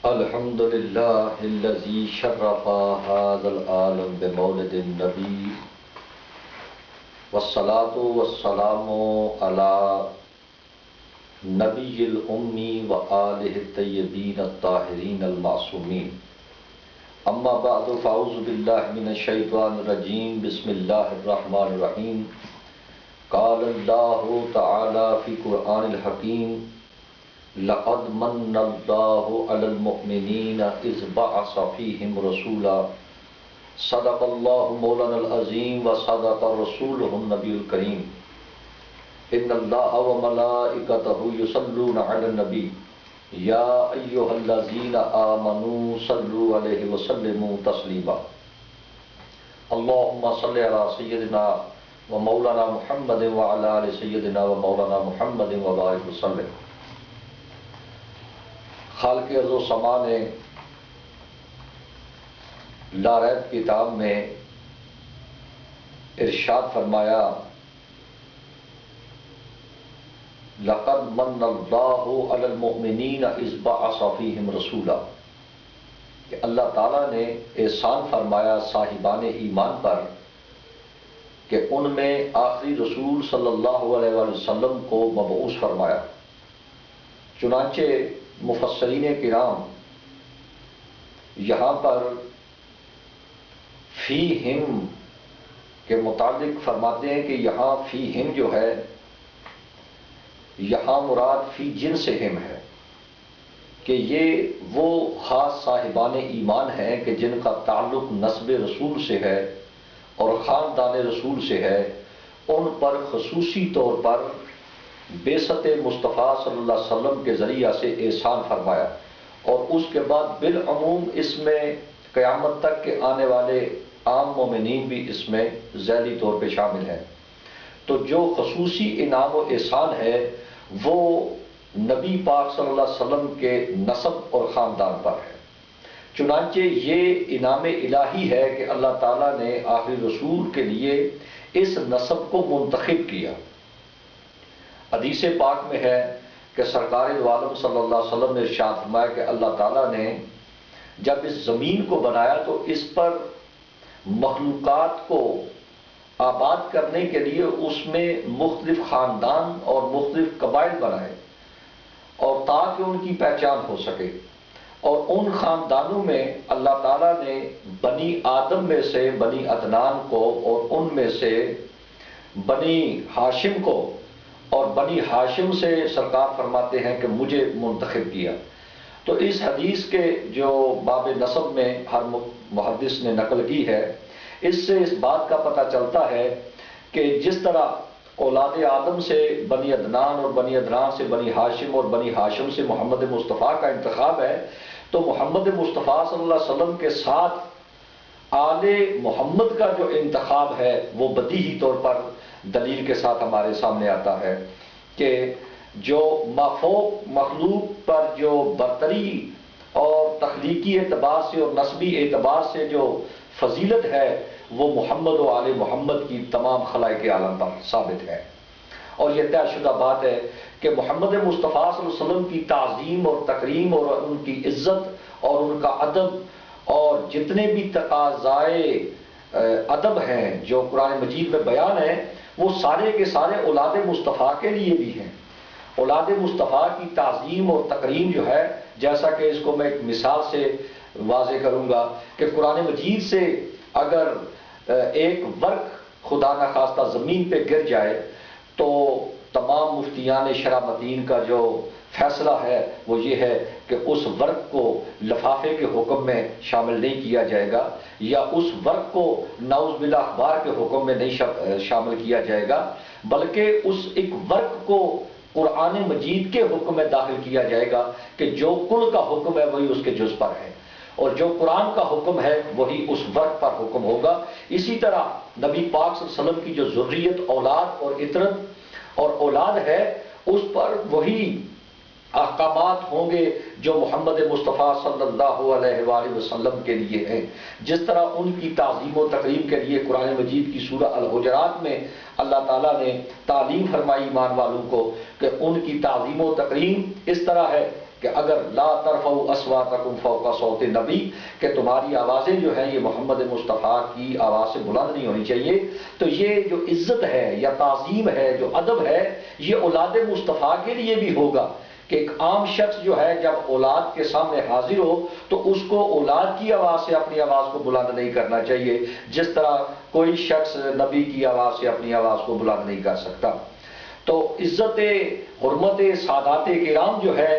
الحمد لله الذي شرف هذا العالم بمولد النبي والصلاة والسلام على نبي الأمي وآله الطيبين الطاهرين المعصومين. أما بعد فأعوذ بالله من الشيطان الرجيم. بسم الله الرحمن الرحيم. قال الله تعالى في القرآن الحكيم: لقد من الله على المؤمنين إذ بعث فيهم رسولا. صدق الله مولانا العظيم وصدق رسوله النبي الكريم. إن الله وملائكته يصلون على النبي يا أيها الذين آمنوا صلوا عليه وسلموا تسليما. اللهم صل على سيدنا ومولانا محمد وعلى آل سيدنا ومولانا محمد وبارك وسلم. خالق ارض و سما نے لا ریب کتاب میں ارشاد فرمایا: لقد من اللہ علی المؤمنین اذ بعث فیہم رسولا، کہ اللہ تعالیٰ نے احسان فرمایا صاحبان ایمان پر کہ ان میں آخری رسول صلی اللہ علیہ وآلہ وسلم کو مبعوث فرمایا. چنانچہ مفسرین کرام یہاں پر فیہم کے متعلق فرماتے ہیں کہ یہاں فیہم جو ہے، یہاں مراد فی جنس ہم ہے، کہ یہ وہ خاص صاحبان ایمان ہیں کہ جن کا تعلق نسب رسول سے ہے اور خاندان رسول سے ہے. ان پر خصوصی طور پر بعثت مصطفیٰ صلی اللہ علیہ وسلم کے ذریعہ سے احسان فرمایا، اور اس کے بعد بالعموم اس میں قیامت تک کے آنے والے عام مومنین بھی اس میں ذیلی طور پہ شامل ہیں. تو جو خصوصی انعام و احسان ہے وہ نبی پاک صلی اللہ علیہ وسلم کے نسب اور خاندان پر ہے. چنانچہ یہ انعام الہی ہے کہ اللہ تعالیٰ نے آخری رسول کے لیے اس نسب کو منتخب کیا. حدیث پاک میں ہے کہ سرکار دو عالم صلی اللہ علیہ وسلم نے ارشاد فرمایا کہ اللہ تعالیٰ نے جب اس زمین کو بنایا تو اس پر مخلوقات کو آباد کرنے کے لیے اس میں مختلف خاندان اور مختلف قبائل بنائے، اور تاکہ ان کی پہچان ہو سکے. اور ان خاندانوں میں اللہ تعالیٰ نے بنی آدم میں سے بنی عدنان کو، اور ان میں سے بنی ہاشم کو، اور بنی ہاشم سے سرکار فرماتے ہیں کہ مجھے منتخب کیا. تو اس حدیث کے جو باب نسب میں ہر محدث نے نقل کی ہے، اس سے اس بات کا پتہ چلتا ہے کہ جس طرح اولاد آدم سے بنی عدنان اور بنی عدنان سے بنی ہاشم اور بنی ہاشم سے محمد مصطفیٰ کا انتخاب ہے، تو محمد مصطفیٰ صلی اللہ علیہ وسلم کے ساتھ آل محمد کا جو انتخاب ہے وہ بدیہی طور پر دلیل کے ساتھ ہمارے سامنے آتا ہے کہ جو مافوق مخلوق پر جو برتری اور تخلیقی اعتبار سے اور نسبی اعتبار سے جو فضیلت ہے وہ محمد و آل محمد کی تمام خلائق عالم پر ثابت ہے. اور یہ طے شدہ بات ہے کہ محمد مصطفیٰ صلی اللہ علیہ وسلم کی تعظیم اور تکریم اور ان کی عزت اور ان کا ادب اور جتنے بھی تقاضائے ادب ہیں جو قرآن مجید میں بیان ہیں، وہ سارے کے سارے اولاد مصطفیٰ کے لیے بھی ہیں. اولاد مصطفیٰ کی تعظیم اور تکریم جو ہے، جیسا کہ اس کو میں ایک مثال سے واضح کروں گا کہ قرآن مجید سے اگر ایک ورق خدا نخواستہ زمین پہ گر جائے تو تمام مفتیان شرع مدین کا جو فیصلہ ہے وہ یہ ہے کہ اس ورق کو لفافے کے حکم میں شامل نہیں کیا جائے گا، یا اس ورق کو نعوذ باللہ اخبار کے حکم میں نہیں شامل کیا جائے گا، بلکہ اس ایک ورق کو قرآن مجید کے حکم میں داخل کیا جائے گا کہ جو کل کا حکم ہے وہی اس کے جز پر ہے، اور جو قرآن کا حکم ہے وہی اس ورق پر حکم ہوگا. اسی طرح نبی پاک صلی اللہ علیہ وسلم کی جو ذریت، اولاد اور عطرت اور اولاد ہے، اس پر وہی احکامات ہوں گے جو محمد مصطفیٰ صلی اللہ علیہ وآلہ وسلم کے لیے ہیں. جس طرح ان کی تعظیم و تکریم کے لیے قرآن مجید کی سورہ الحجرات میں اللہ تعالیٰ نے تعلیم فرمائی ایمان والوں کو کہ ان کی تعظیم و تکریم اس طرح ہے کہ اگر لا ترفعوا اصواتکم فوق صوت نبی، کہ تمہاری آوازیں جو ہیں یہ محمد مصطفیٰ کی آواز سے بلند نہیں ہونی چاہیے، تو یہ جو عزت ہے یا تعظیم ہے، جو ادب ہے، یہ اولاد مصطفیٰ کے لیے بھی ہوگا کہ ایک عام شخص جو ہے جب اولاد کے سامنے حاضر ہو تو اس کو اولاد کی آواز سے اپنی آواز کو بلند نہیں کرنا چاہیے، جس طرح کوئی شخص نبی کی آواز سے اپنی آواز کو بلند نہیں کر سکتا۔ تو عزت حرمت سادات کرام جو ہے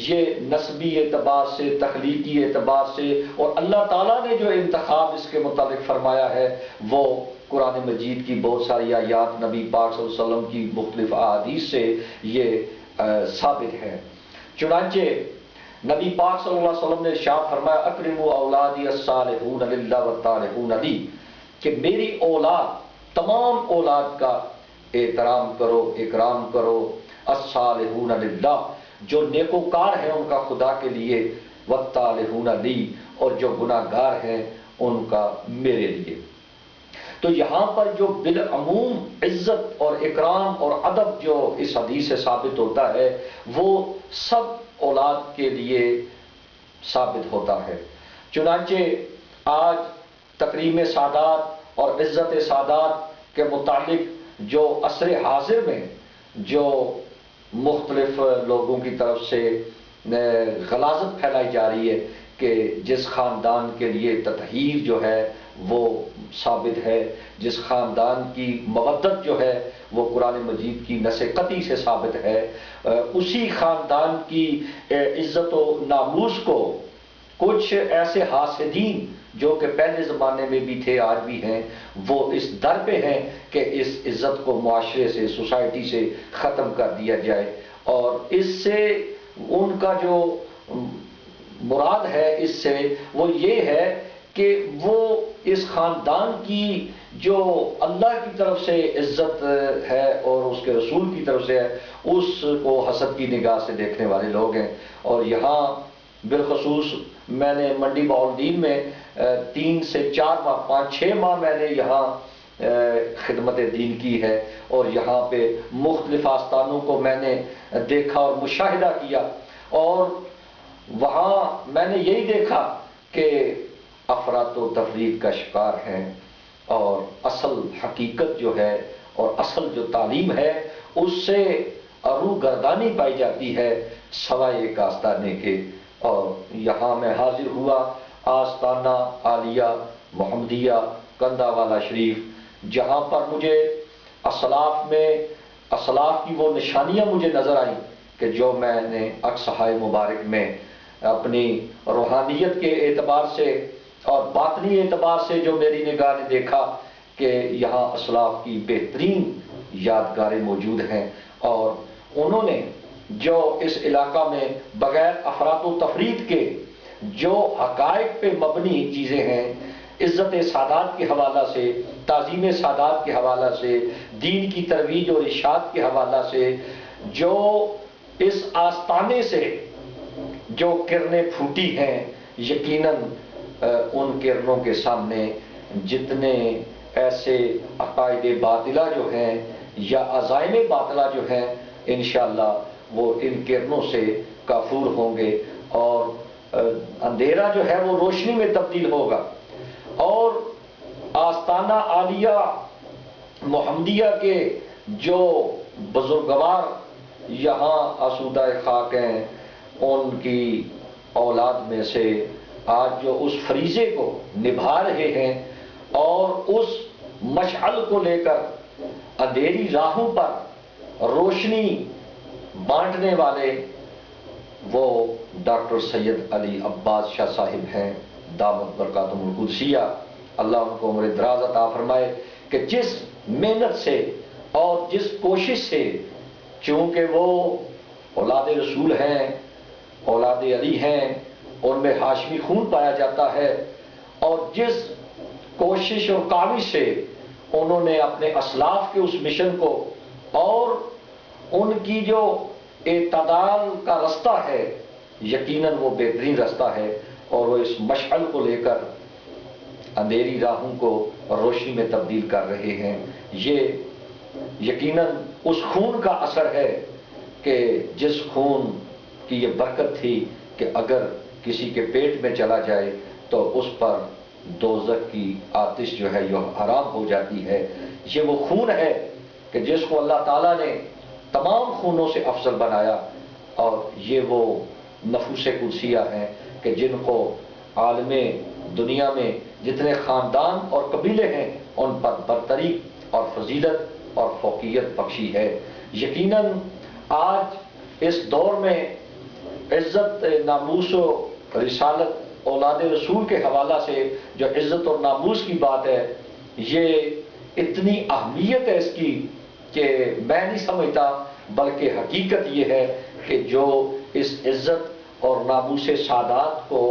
یہ نسبی اعتبار سے، تخلیقی اعتبار سے، اور اللہ تعالیٰ نے جو انتخاب اس کے متعلق فرمایا ہے وہ قرآن مجید کی بہت ساری آیات، نبی پاک صلی اللہ علیہ وسلم کی مختلف احادیث سے یہ ثابت ہے۔ چنانچہ نبی پاک صلی اللہ علیہ وسلم نے ارشاد فرمایا اکرموا اولادی الصالحون للہ والطالحون لی، کہ میری اولاد، تمام اولاد کا احترام کرو، اکرام کرو، الصالحون للہ، جو نیکوکار ہیں ان کا خدا کے لیے، والطالحون لی، اور جو گناہ گار ہیں ان کا میرے لیے۔ تو یہاں پر جو بالعموم عزت اور اکرام اور ادب جو اس حدیث سے ثابت ہوتا ہے وہ سب اولاد کے لیے ثابت ہوتا ہے۔ چنانچہ آج تکریم سادات اور عزت سادات کے متعلق جو عصر حاضر میں جو مختلف لوگوں کی طرف سے غلاظت پھیلائی جا رہی ہے کہ جس خاندان کے لیے تطہیر جو ہے وہ ثابت ہے، جس خاندان کی مودت جو ہے وہ قرآن مجید کی نص قطعی سے ثابت ہے، اسی خاندان کی عزت و ناموس کو کچھ ایسے حاسدین جو کہ پہلے زمانے میں بھی تھے آج بھی ہیں، وہ اس در پہ ہیں کہ اس عزت کو معاشرے سے، سوسائٹی سے ختم کر دیا جائے، اور اس سے ان کا جو مراد ہے اس سے وہ یہ ہے کہ وہ اس خاندان کی جو اللہ کی طرف سے عزت ہے اور اس کے رسول کی طرف سے ہے اس کو حسد کی نگاہ سے دیکھنے والے لوگ ہیں۔ اور یہاں بالخصوص میں نے منڈی بہاؤالدین میں 3 سے 4 ماہ، 5-6 ماہ میں نے یہاں خدمت دین کی ہے، اور یہاں پہ مختلف آستانوں کو میں نے دیکھا اور مشاہدہ کیا، اور وہاں میں نے یہی دیکھا کہ افراط و تفریط کا شکار ہیں، اور اصل حقیقت جو ہے اور اصل جو تعلیم ہے اس سے ارو گردانی پائی جاتی ہے سوائے ایک آستانے کے۔ اور یہاں میں حاضر ہوا آستانہ عالیہ محمدیہ کندہ والا شریف، جہاں پر مجھے اسلاف کی وہ نشانیاں مجھے نظر آئیں کہ جو میں نے اقصہائے مبارک میں اپنی روحانیت کے اعتبار سے اور باطنی اعتبار سے جو میری نگاہ نے دیکھا کہ یہاں اسلاف کی بہترین یادگاریں موجود ہیں، اور انہوں نے جو اس علاقہ میں بغیر افراط و تفریط کے جو حقائق پہ مبنی چیزیں ہیں، عزت سادات کے حوالہ سے، تعظیم سادات کے حوالہ سے، دین کی ترویج اور ارشاد کے حوالہ سے، جو اس آستانے سے جو کرنیں پھوٹی ہیں، یقیناً ان کرنوں کے سامنے جتنے ایسے عقائد باطلہ جو ہیں یا عزائم باطلہ جو ہیں انشاءاللہ وہ ان کرنوں سے کافور ہوں گے، اور اندھیرا جو ہے وہ روشنی میں تبدیل ہوگا۔ اور آستانہ عالیہ محمدیہ کے جو بزرگوار یہاں آسودہ خاک ہیں، ان کی اولاد میں سے آج جو اس فریضے کو نبھا رہے ہیں اور اس مشعل کو لے کر اندھیری راہوں پر روشنی بانٹنے والے، وہ ڈاکٹر سید علی عباس شاہ صاحب ہیں دامت برکاتہم القدسیہ، اللہ ان کو عمر دراز عطا فرمائے، کہ جس محنت سے اور جس کوشش سے، چونکہ وہ اولاد رسول ہیں، اولاد علی ہیں، ان میں ہاشمی خون پایا جاتا ہے، اور جس کوشش اور کاوش سے انہوں نے اپنے اسلاف کے اس مشن کو اور ان کی جو اعتدال کا رستہ ہے یقیناً وہ بہترین رستہ ہے، اور وہ اس مشعل کو لے کر اندھیری راہوں کو روشنی میں تبدیل کر رہے ہیں۔ یہ یقیناً اس خون کا اثر ہے کہ جس خون کی یہ برکت تھی کہ اگر کسی کے پیٹ میں چلا جائے تو اس پر دوزخ کی آتش جو ہے یہ حرام ہو جاتی ہے۔ یہ وہ خون ہے کہ جس کو اللہ تعالیٰ نے تمام خونوں سے افضل بنایا، اور یہ وہ نفوس قدسیہ ہیں کہ جن کو عالم دنیا میں جتنے خاندان اور قبیلے ہیں ان پر برتری اور فضیلت اور فوقیت بخشی ہے۔ یقیناً آج اس دور میں عزت، ناموس و رسالت، اولاد رسول کے حوالہ سے جو عزت اور ناموس کی بات ہے، یہ اتنی اہمیت ہے اس کی کہ میں نہیں سمجھتا، بلکہ حقیقت یہ ہے کہ جو اس عزت اور ناموس سادات کو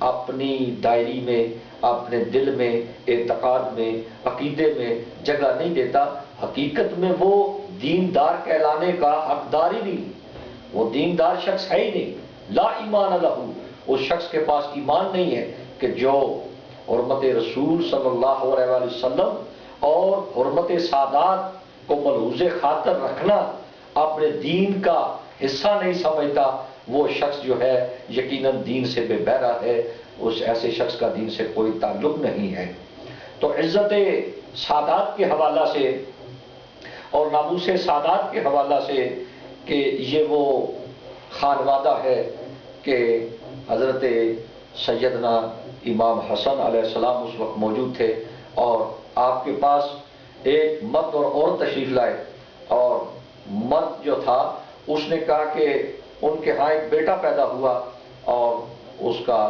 اپنی دائری میں، اپنے دل میں، اعتقاد میں، عقیدے میں جگہ نہیں دیتا، حقیقت میں وہ دیندار کہلانے کا حقدار ہی نہیں، وہ دیندار شخص ہے ہی نہیں۔ لا ایمان لہو، اس شخص کے پاس ایمان نہیں ہے کہ جو حرمت رسول صلی اللہ علیہ وآلہ وسلم اور حرمت سادات کو ملحوظ خاطر رکھنا اپنے دین کا حصہ نہیں سمجھتا، وہ شخص جو ہے یقیناً دین سے بے بہرا ہے، اس ایسے شخص کا دین سے کوئی تعلق نہیں ہے۔ تو عزت سادات کے حوالہ سے اور ناموس سادات کے حوالہ سے کہ یہ وہ خانوادہ ہے کہ حضرت سیدنا امام حسن علیہ السلام اس وقت موجود تھے، اور آپ کے پاس ایک مرد اور عورت تشریف لائے، اور مرد جو تھا اس نے کہا کہ ان کے ہاں ایک بیٹا پیدا ہوا اور اس کا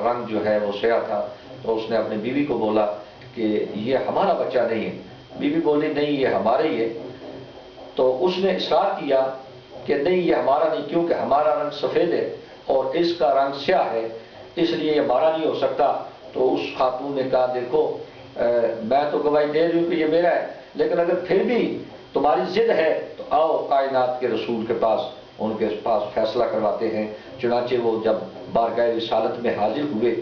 رنگ جو ہے وہ سیاہ تھا، تو اس نے اپنی بیوی کو بولا کہ یہ ہمارا بچہ نہیں ہے۔ بیوی بولی نہیں، یہ ہمارا ہی ہے۔ تو اس نے اصرار کیا کہ نہیں، یہ ہمارا نہیں، کیونکہ ہمارا رنگ سفید ہے اور اس کا رنگ سیاہ ہے، اس لیے یہ ہمارا نہیں ہو سکتا۔ تو اس خاتون نے کہا دیکھو میں تو گواہی دے رہی ہوں کہ یہ میرا ہے، لیکن اگر پھر بھی تمہاری ضد ہے تو آؤ کائنات کے رسول کے پاس، ان کے پاس فیصلہ کرواتے ہیں۔ چنانچہ وہ جب بارگاہ رسالت میں حاضر ہوئے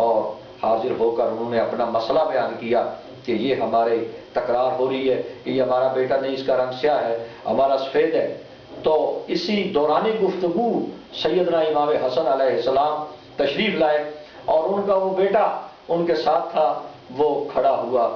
اور حاضر ہو کر انہوں نے اپنا مسئلہ بیان کیا کہ یہ ہمارے تکرار ہو رہی ہے کہ یہ ہمارا بیٹا نہیں، اس کا رنگ سیاہ ہے، ہمارا سفید ہے۔ تو اسی دوران گفتگو سیدنا امام حسن علیہ السلام تشریف لائے، اور ان کا وہ بیٹا ان کے ساتھ تھا، وہ کھڑا ہوا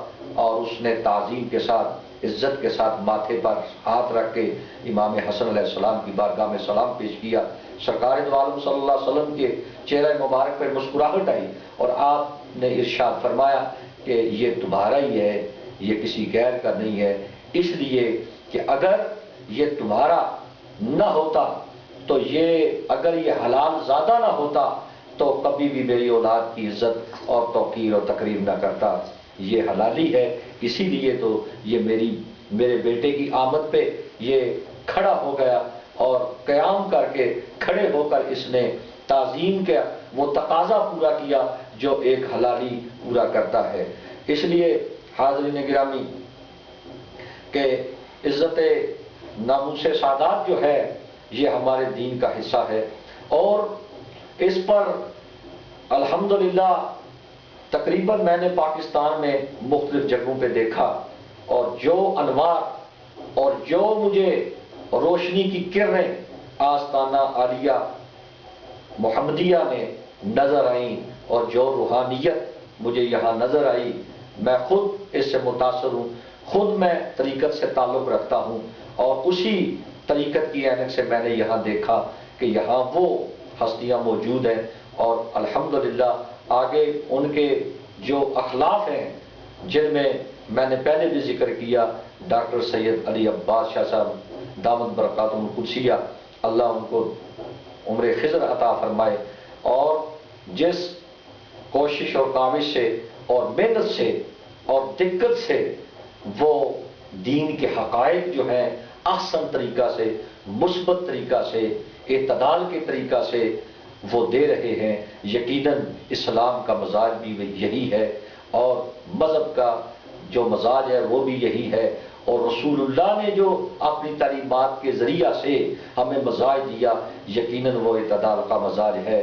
اور اس نے تعظیم کے ساتھ، عزت کے ساتھ ماتھے پر ہاتھ رکھ کے امام حسن علیہ السلام کی بارگاہ میں سلام پیش کیا۔ سرکار دو عالم صلی اللہ علیہ وسلم کے چہرہ مبارک پر مسکراہٹ آئی، اور آپ نے ارشاد فرمایا کہ یہ تمہارا ہی ہے، یہ کسی غیر کا نہیں ہے، اس لیے کہ اگر یہ تمہارا نہ ہوتا تو اگر یہ حلال زادہ نہ ہوتا تو کبھی بھی میری اولاد کی عزت اور توقیر اور تقریر نہ کرتا۔ یہ حلالی ہے، اسی لیے تو یہ میرے بیٹے کی آمد پہ یہ کھڑا ہو گیا، اور قیام کر کے کھڑے ہو کر اس نے تعظیم کا وہ تقاضا پورا کیا جو ایک حلالی پورا کرتا ہے۔ اس لیے حاضرین گرامی کہ عزت ناموس سادات جو ہے یہ ہمارے دین کا حصہ ہے، اور اس پر الحمدللہ تقریباً میں نے پاکستان میں مختلف جگہوں پہ دیکھا، اور جو انوار اور جو مجھے روشنی کی کرنیں آستانہ عالیہ محمدیہ میں نظر آئیں، اور جو روحانیت مجھے یہاں نظر آئی، میں خود اس سے متاثر ہوں، خود میں طریقت سے تعلق رکھتا ہوں، اور اسی طریقت کی عینک سے میں نے یہاں دیکھا کہ یہاں وہ ہستیاں موجود ہیں، اور الحمدللہ آگے ان کے جو اخلاق ہیں جن میں نے پہلے بھی ذکر کیا، ڈاکٹر سید علی عباس شاہ صاحب دامت برکاتہم القدسیہ، اللہ ان کو عمر خضر عطا فرمائے، اور جس کوشش اور کاوش سے اور محنت سے اور دقت سے وہ دین کے حقائق جو ہیں احسن طریقہ سے، مثبت طریقہ سے، اعتدال کے طریقہ سے وہ دے رہے ہیں، یقیناً اسلام کا مزاج بھی یہی ہے، اور مذہب کا جو مزاج ہے وہ بھی یہی ہے، اور رسول اللہ نے جو اپنی تعلیمات کے ذریعہ سے ہمیں مزاج دیا، یقیناً وہ اعتدال کا مزاج ہے۔